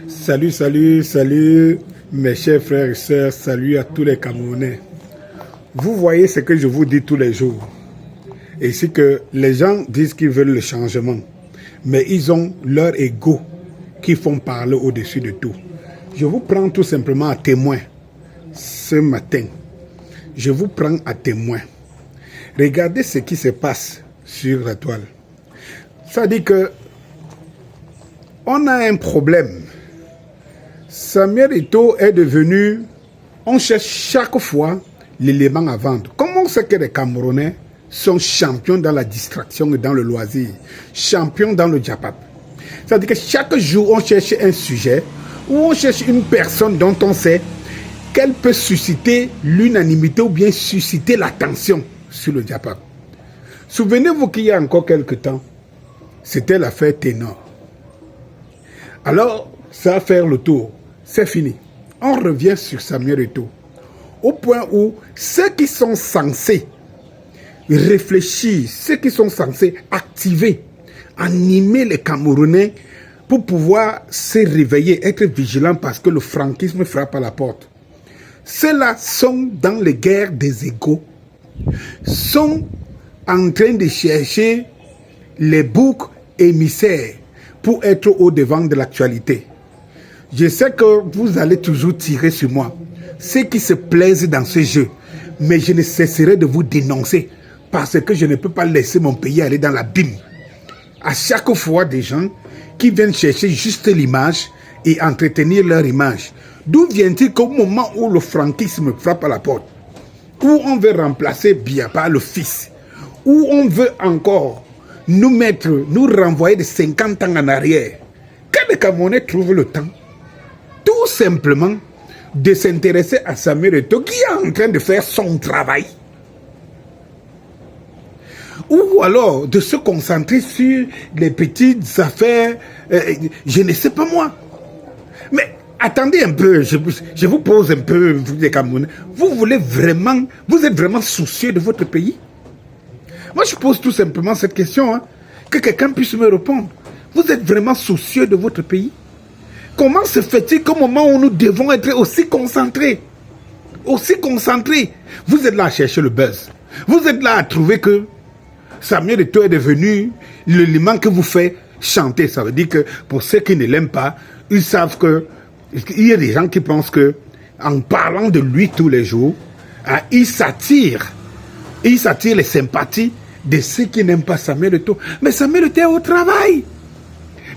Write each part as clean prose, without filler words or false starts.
Salut, salut, salut, mes chers frères et sœurs, salut à tous les Camerounais. Vous voyez ce que je vous dis tous les jours. Et c'est que les gens disent qu'ils veulent le changement, mais ils ont leur ego qui font parler au-dessus de tout. Je vous prends tout simplement à témoin ce matin. Je vous prends à témoin. Regardez ce qui se passe sur la toile. Ça dit que on a un problème. Samuel Eto'o est devenu, on cherche chaque fois l'élément à vendre. Comment on sait que les Camerounais sont champions dans la distraction et dans le loisir, champions dans le djapap? C'est-à-dire que chaque jour, on cherche un sujet ou on cherche une personne dont on sait qu'elle peut susciter l'unanimité ou bien susciter l'attention sur le djapap. Souvenez-vous qu'il y a encore quelques temps, c'était l'affaire Ténor. Alors, ça va faire le tour. C'est fini. On revient sur Samuel Eto'o. Au point où ceux qui sont censés réfléchir, ceux qui sont censés activer, animer les Camerounais pour pouvoir se réveiller, être vigilants parce que le franquisme frappe à la porte. Ceux-là sont dans les guerres des égos, sont en train de chercher les boucs émissaires pour être au-devant de l'actualité. Je sais que vous allez toujours tirer sur moi, ceux qui se plaisent dans ce jeu, mais je ne cesserai de vous dénoncer parce que je ne peux pas laisser mon pays aller dans l'abîme. À chaque fois, des gens qui viennent chercher juste l'image et entretenir leur image. D'où vient-il qu'au moment où le franquisme frappe à la porte, où on veut remplacer Biapa le fils, où on veut encore nous renvoyer de 50 ans en arrière, que les Camerounais trouvent le temps tout simplement de s'intéresser à Samuel Eto'o qui est en train de faire son travail, ou alors de se concentrer sur les petites affaires, je ne sais pas moi. Mais attendez un peu, je vous pose un peu, vous les Camerounais, vous êtes vraiment soucieux de votre pays? Moi je pose tout simplement cette question, hein, que quelqu'un puisse me répondre. Vous êtes vraiment soucieux de votre pays? Comment se fait-il qu'au moment où nous devons être aussi concentrés, vous êtes là à chercher le buzz. Vous êtes là à trouver que Samuel Eto'o est devenu l'élément que vous fait chanter. Ça veut dire que pour ceux qui ne l'aiment pas, ils savent qu'il y a des gens qui pensent que en parlant de lui tous les jours, il s'attire les sympathies de ceux qui n'aiment pas Samuel Eto'o. Mais Samuel Eto'o est au travail.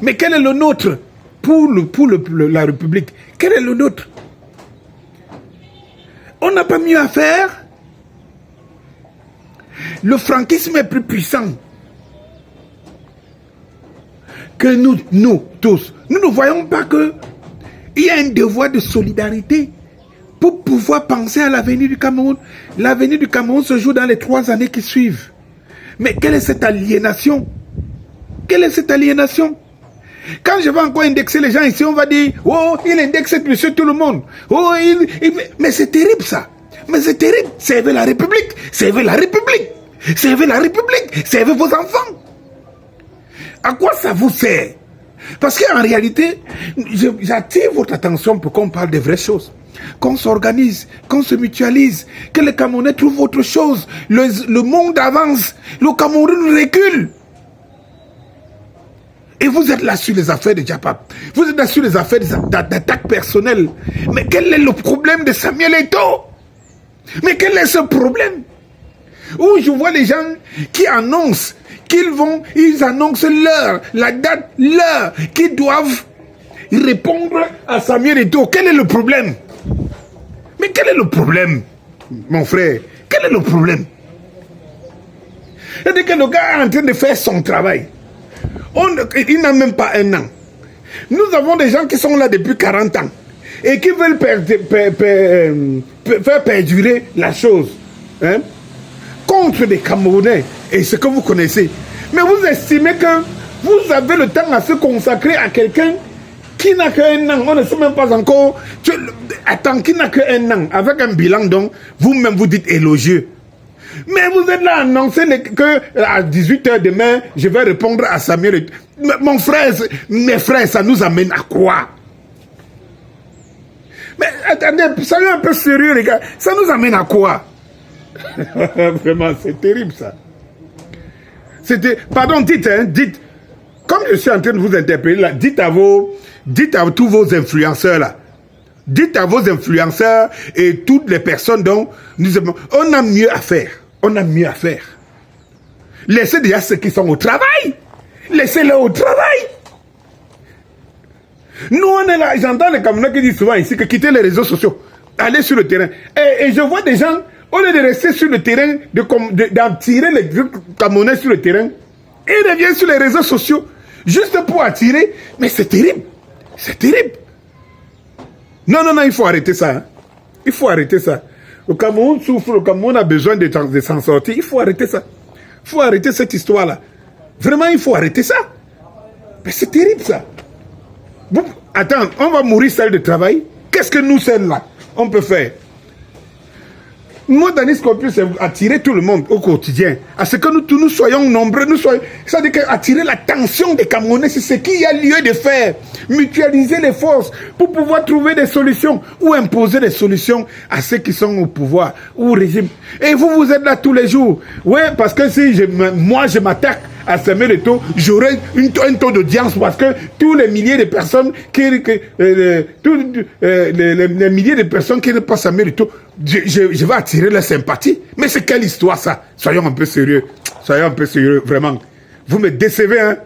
Mais quel est le nôtre pour la République? Quel est le nôtre? On n'a pas mieux à faire. Le franquisme est plus puissant que nous tous. Nous ne voyons pas qu'il y a un devoir de solidarité pour pouvoir penser à l'avenir du Cameroun. L'avenir du Cameroun se joue dans les 3 années qui suivent. Mais quelle est cette aliénation? Quelle est cette aliénation? Quand je vais encore indexer les gens ici, on va dire, oh, il indexe monsieur tout le monde. Oh, mais c'est terrible ça. Mais c'est terrible. Servez la République. Servez la République. Servez la République. Servez vos enfants. À quoi ça vous sert? Parce qu'en réalité, j'attire votre attention pour qu'on parle des vraies choses. Qu'on s'organise, qu'on se mutualise, que les Camerounais trouvent autre chose. Le monde avance, le Cameroun recule. Et vous êtes là sur les affaires de djapap. Vous êtes là sur les affaires d'attaques personnelles. Mais quel est le problème de Samuel Eto'o? Mais quel est ce problème? Où je vois les gens qui annoncent ils annoncent la date, l'heure, qu'ils doivent répondre à Samuel Eto'o. Quel est le problème? Mais quel est le problème, mon frère? Quel est le problème? C'est-à-dire que le gars est en train de faire son travail. Il n'a même pas 1 an. Nous avons des gens qui sont là depuis 40 ans et qui veulent faire perdurer la chose, hein, contre des Camerounais et ce que vous connaissez. Mais vous estimez que vous avez le temps à se consacrer à quelqu'un qui n'a que 1 an. On ne sait même pas encore. Attends, qui n'a que 1 an avec un bilan dont vous-même vous dites élogieux. Mais vous êtes là à annoncer qu'à 18h demain, je vais répondre à Samuel. Mon frère, mes frères, ça nous amène à quoi? Mais attendez, soyez un peu sérieux, les gars. Ça nous amène à quoi? Vraiment, c'est terrible, ça. Pardon, dites, comme je suis en train de vous interpeller, là, dites à tous vos influenceurs, là. Dites à vos influenceurs et toutes les personnes dont nous avons... On a mieux à faire. On a mieux à faire. Laissez déjà ceux qui sont au travail. Laissez-les au travail. Nous, on est là. J'entends les Camerounais qui disent souvent ici que quitter les réseaux sociaux. Allez sur le terrain. Et je vois des gens, au lieu de rester sur le terrain, d'en tirer les Camerounais sur le terrain, ils reviennent sur les réseaux sociaux juste pour attirer. Mais c'est terrible. C'est terrible. Non, il faut arrêter ça. Hein. Il faut arrêter ça. Le Cameroun souffre, le Cameroun a besoin de s'en sortir. Il faut arrêter ça. Il faut arrêter cette histoire-là. Vraiment, il faut arrêter ça. Mais c'est terrible, ça. Attends, on va mourir seul de travail. Qu'est-ce que nous, seuls, là, on peut faire? Moi, tandis qu'on puisse attirer tout le monde au quotidien, à ce que nous soyons nombreux, c'est-à-dire qu'attirer l'attention des Camerounais, c'est ce qu'il y a lieu de faire. Mutualiser les forces pour pouvoir trouver des solutions ou imposer des solutions à ceux qui sont au pouvoir ou au régime. Et vous êtes là tous les jours. Oui, parce que si moi je m'attaque à Samuel Eto'o, j'aurai un taux d'audience parce que tous les milliers de personnes les milliers de personnes qui n'aiment pas Samuel Eto'o, je vais attirer leur sympathie. Mais c'est quelle histoire ça? Soyons un peu sérieux. Soyons un peu sérieux, vraiment. Vous me décevez, hein?